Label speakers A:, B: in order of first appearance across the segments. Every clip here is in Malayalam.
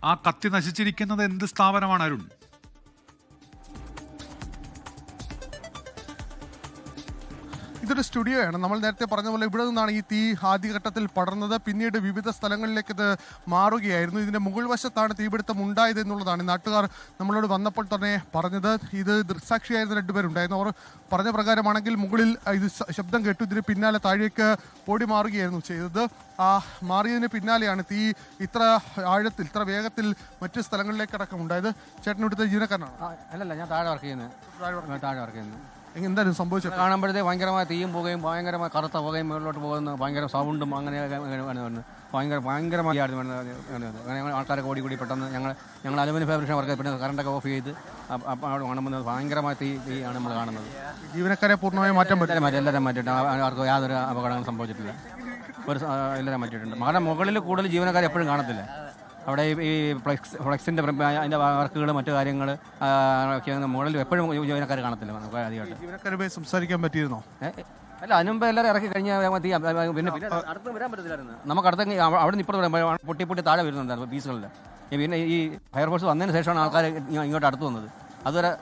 A: ആ കത്തി നശിച്ചിരിക്കുന്നത് എന്ത് സ്ഥാപനമാണ് അരുൺ?
B: ഇതൊരു സ്റ്റുഡിയോയാണ്. നമ്മൾ നേരത്തെ പറഞ്ഞ പോലെ ഇവിടെ നിന്നാണ് ഈ തീ ആദ്യഘട്ടത്തിൽ പടർന്നത്. പിന്നീട് വിവിധ സ്ഥലങ്ങളിലേക്ക് ഇത് മാറുകയായിരുന്നു. ഇതിന്റെ മുകൾ വശത്താണ് തീപിടുത്തം ഉണ്ടായത് എന്നുള്ളതാണ് നാട്ടുകാർ നമ്മളോട് വന്നപ്പോൾ തന്നെ പറഞ്ഞത്. ഇത് ദൃക്സാക്ഷിയായിരുന്ന രണ്ടുപേരുണ്ടായിരുന്നു. അവർ പറഞ്ഞ പ്രകാരമാണെങ്കിൽ മുകളിൽ ഇത് ശബ്ദം കേട്ടു. ഇതിന് പിന്നാലെ താഴേക്ക് ഓടി മാറുകയായിരുന്നു ചെയ്തത്. മാറിയതിന് പിന്നാലെയാണ് തീ ഇത്ര ആഴത്തിൽ ഇത്ര വേഗത്തിൽ മറ്റു സ്ഥലങ്ങളിലേക്കടക്കം ഉണ്ടായത്. ചേട്ടൻ ഇവിടുത്തെ ജീവനക്കാരനാണ്?
C: അല്ലല്ല, ഞാൻ താഴെ വർക്ക് ചെയ്യുന്നത്.
B: എന്തായാലും സംഭവിച്ചത്
C: കാണുമ്പോഴത്തേക്ക് ഭയങ്കരമായ തീയും പുകയും ഭയങ്കരമായ കറുത്ത പുകയും മുകളിലോട്ട് പോകുന്ന ഭയങ്കര സൗണ്ടും അങ്ങനെയൊക്കെ ഭയങ്കരമായിരുന്നു. അങ്ങനെ ആൾക്കാരൊക്കെ ഓടി പെട്ടെന്ന് ഞങ്ങൾ അലുമിനിയം ഫാബ്രിക്കേഷൻ വർക്ക് പിന്നെ കറണ്ടൊക്കെ ഓഫ് ചെയ്ത് അപ്പോൾ അവിടെ കാണുമ്പോൾ ഭയങ്കരമായ തീയാണ് നമ്മൾ കാണുന്നത്.
B: ജീവനക്കാരെ പൂർണ്ണമായും മാറ്റാൻ പറ്റും?
C: എല്ലാവരും മാറ്റിയിട്ട് ആർക്കും യാതൊരു അപകടങ്ങളും സംഭവിച്ചിട്ടില്ല. എല്ലാവരും മാറ്റിയിട്ടുണ്ട്. കാരണം മുകളിൽ കൂടുതൽ ജീവനക്കാർ എപ്പോഴും കാണത്തില്ല. അവിടെ ഈ ഫ്ലെക്സിൻ്റെ അതിൻ്റെ വർക്കുകൾ മറ്റു കാര്യങ്ങൾ മുകളിൽ എപ്പോഴും ജീവനക്കാർ കാണത്തില്ല. അധികമായിട്ട്
B: ജീവനക്കാരുമായി സംസാരിക്കാൻ പറ്റിയിരുന്നോ?
C: അല്ല, അതിനുമ്പ് എല്ലാവരും ഇറക്കി കഴിഞ്ഞാൽ മതി. പിന്നെ അടുത്ത് വരാൻ പറ്റത്തില്ലായിരുന്നു. നമുക്ക് അടുത്ത് അവിടെ നിന്ന് ഇപ്പുറത്ത് പൊട്ടി താഴെ വരുന്നുണ്ടായിരുന്നു പീസുകളിൽ. പിന്നെ ഈ ഫയർഫോഴ്സ് വന്നതിന് ശേഷമാണ് ആൾക്കാർ ഇങ്ങോട്ട് അടുത്ത് വന്നത്. അതുവരെ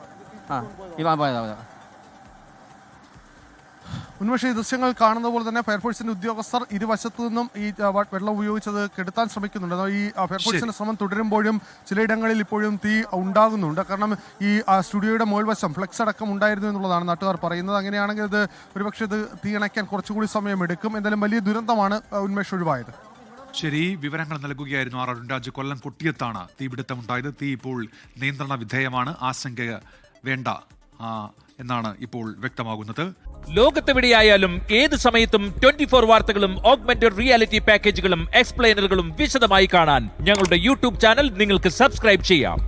B: ഉന്മേഷ ഈ ദൃശ്യങ്ങൾ കാണുന്ന പോലെ തന്നെ ഫയർഫോഴ്സിന്റെ ഉദ്യോഗസ്ഥർ ഇരുവശത്തു നിന്നും ഈ വെള്ളം ഉപയോഗിച്ചത് കെടുത്താൻ ശ്രമിക്കുന്നുണ്ട്. ഈ ഫയർഫോഴ്സിന്റെ ശ്രമം തുടരുമ്പോഴും ചിലയിടങ്ങളിൽ ഇപ്പോഴും തീ ഉണ്ടാകുന്നുണ്ട്. കാരണം ഈ സ്റ്റുഡിയോയുടെ മുകൾവശം ഫ്ലെക്സ് അടക്കം ഉണ്ടായിരുന്നു എന്നുള്ളതാണ് നാട്ടുകാർ പറയുന്നത്. അങ്ങനെയാണെങ്കിൽ ഇത് ഒരുപക്ഷെ ഇത് തീ അണയ്ക്കാൻ കുറച്ചുകൂടി സമയമെടുക്കും. എന്തായാലും വലിയ ദുരന്തമാണ് ഉന്മേഷ് ഒഴിവായത്.
A: ശരി, വിവരങ്ങൾ നൽകുകയായിരുന്നു അരുൺ രാജ്. കൊല്ലം കൊട്ടിയത്താണ് തീപിടുത്തം ഉണ്ടായത്. തീ ഇപ്പോൾ നിയന്ത്രണ വിധേയമാണ്. ആശങ്ക വേണ്ട എന്നാണ് ഇപ്പോൾ വ്യക്തമാകുന്നത്.
D: ലോകത്തെവിടെയായാലും ഏത് സമയത്തും 24 വാർത്തകളും ഓഗ്മെന്റഡ് റിയാലിറ്റി പാക്കേജുകളും എക്സ്പ്ലെയിനറുകളും വിശദമായി കാണാൻ ഞങ്ങളുടെ യൂട്യൂബ് ചാനൽ നിങ്ങൾക്ക് സബ്സ്ക്രൈബ് ചെയ്യാം.